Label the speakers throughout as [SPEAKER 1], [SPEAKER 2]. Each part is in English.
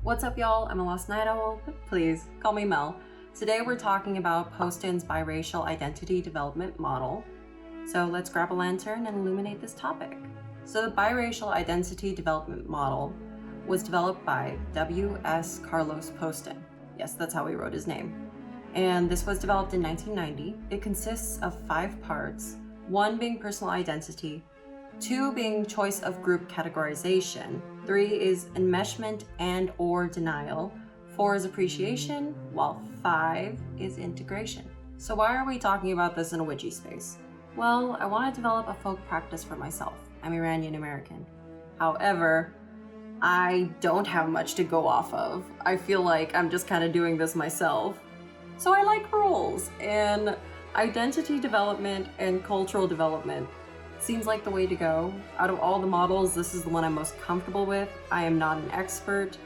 [SPEAKER 1] What's up, y'all? I'm alostnightowl, but please call me Mel. Today we're talking about Poston's biracial identity development model. So let's grab a lantern and illuminate this topic. So the biracial identity development model was developed by W.S. Carlos Poston. Yes, that's how he wrote his name. And this was developed in 1990. It consists of 5 parts, 1 being personal identity, 2 being choice of group categorization, 3 is enmeshment and or denial, 4 is appreciation, while 5 is integration. So why are we talking about this in a witchy space? Well, I want to develop a folk practice for myself. I'm Iranian American. However, I don't have much to go off of. I feel like I'm just kind of doing this myself. So I like rules, and identity development and cultural development seems like the way to go. Out of all the models, this is the one I'm most comfortable with. I am not an expert.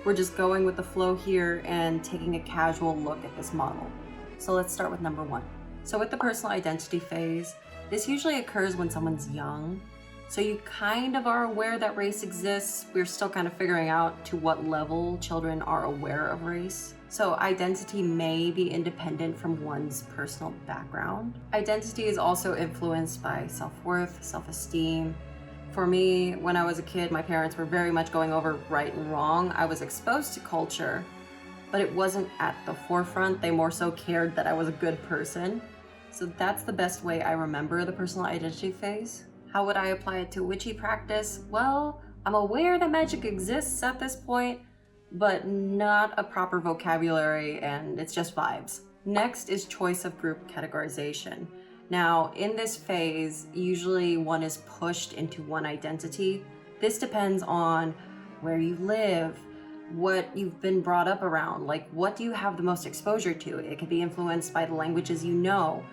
[SPEAKER 1] We're just going with the flow here and taking a casual look at this model. So let's start with number 1. So with the personal identity phase, this usually occurs when someone's young. So you kind of are aware that race exists. We're still kind of figuring out to what level children are aware of race. So identity may be independent from one's personal background. Identity is also influenced by self-worth, self-esteem. For me, when I was a kid, my parents were very much going over right and wrong. I was exposed to culture, but it wasn't at the forefront. They more so cared that I was a good person. So that's the best way I remember the personal identity phase. How would I apply it to witchy practice? Well, I'm aware that magic exists at this point, but not a proper vocabulary, and it's just vibes. Next is choice of group categorization. Now, in this phase, usually one is pushed into one identity. This depends on where you live, what you've been brought up around, like what do you have the most exposure to? It could be influenced by the languages you know,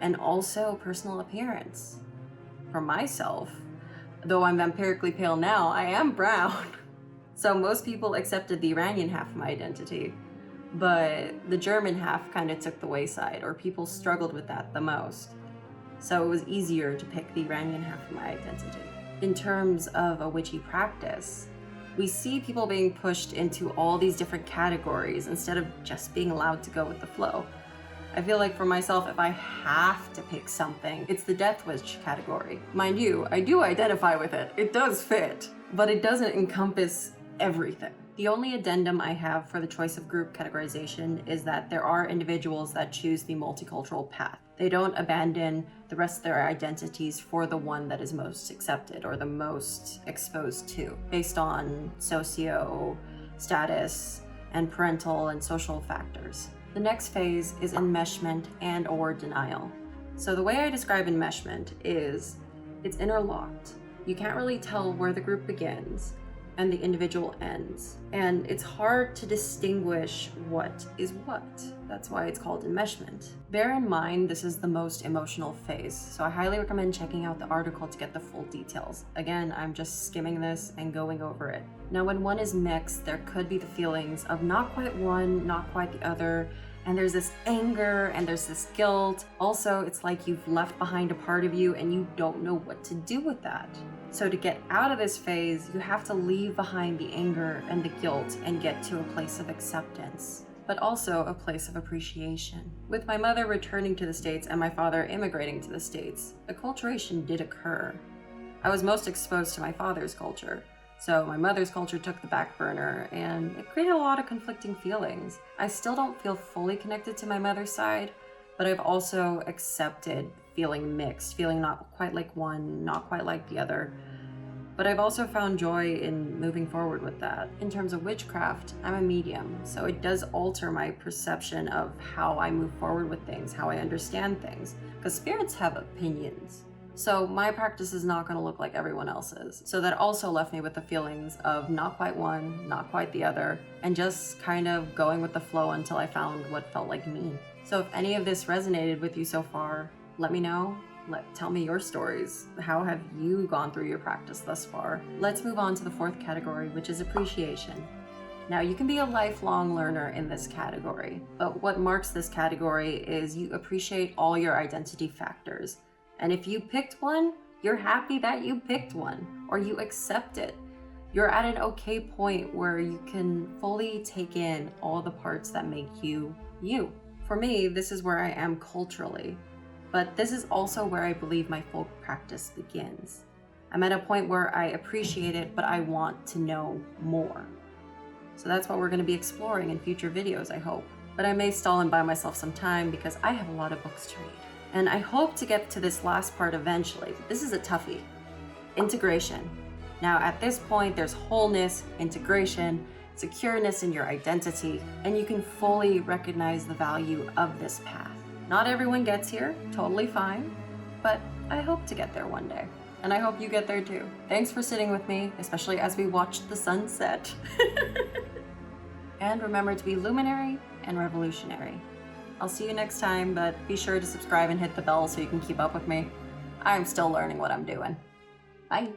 [SPEAKER 1] and also personal appearance. For myself, though I'm vampirically pale now, I am brown. So most people accepted the Iranian half of my identity, but the German half kind of took the wayside, or people struggled with that the most. So it was easier to pick the Iranian half of my identity. In terms of a witchy practice, we see people being pushed into all these different categories instead of just being allowed to go with the flow. I feel like for myself, if I have to pick something, it's the Death Witch category. Mind you, I do identify with it. It does fit, but it doesn't encompass everything. The only addendum I have for the choice of group categorization is that there are individuals that choose the multicultural path. They don't abandon the rest of their identities for the one that is most accepted or the most exposed to, based on socio status and parental and social factors. The next phase is enmeshment and or denial. So the way I describe enmeshment is it's interlocked. You can't really tell where the group begins and the individual ends. And it's hard to distinguish what is what. That's why it's called enmeshment. Bear in mind, this is the most emotional phase, so I highly recommend checking out the article to get the full details. Again, I'm just skimming this and going over it. Now, when one is mixed, there could be the feelings of not quite one, not quite the other, and there's this anger and there's this guilt. Also, it's like you've left behind a part of you and you don't know what to do with that. So to get out of this phase, you have to leave behind the anger and the guilt and get to a place of acceptance, but also a place of appreciation. With my mother returning to the States and my father immigrating to the States, acculturation did occur. I was most exposed to my father's culture, so my mother's culture took the back burner, and it created a lot of conflicting feelings. I still don't feel fully connected to my mother's side, but I've also accepted feeling mixed, feeling not quite like one, not quite like the other. But I've also found joy in moving forward with that. In terms of witchcraft, I'm a medium, so it does alter my perception of how I move forward with things, how I understand things, because spirits have opinions. So my practice is not going to look like everyone else's. So that also left me with the feelings of not quite one, not quite the other, and just kind of going with the flow until I found what felt like me. So if any of this resonated with you so far, let me know. Tell me your stories. How have you gone through your practice thus far? Let's move on to the 4th category, which is appreciation. Now, you can be a lifelong learner in this category, but what marks this category is you appreciate all your identity factors. And if you picked one, you're happy that you picked one, or you accept it. You're at an okay point where you can fully take in all the parts that make you, you. For me, this is where I am culturally, but this is also where I believe my folk practice begins. I'm at a point where I appreciate it, but I want to know more. So that's what we're going to be exploring in future videos, I hope. But I may stall and buy myself some time because I have a lot of books to read. And I hope to get to this last part eventually. This is a toughie. Integration. Now at this point, there's wholeness, integration, secureness in your identity, and you can fully recognize the value of this path. Not everyone gets here, totally fine, but I hope to get there one day. And I hope you get there too. Thanks for sitting with me, especially as we watched the sun set. And remember to be luminary and revolutionary. I'll see you next time, but be sure to subscribe and hit the bell so you can keep up with me. I'm still learning what I'm doing. Bye.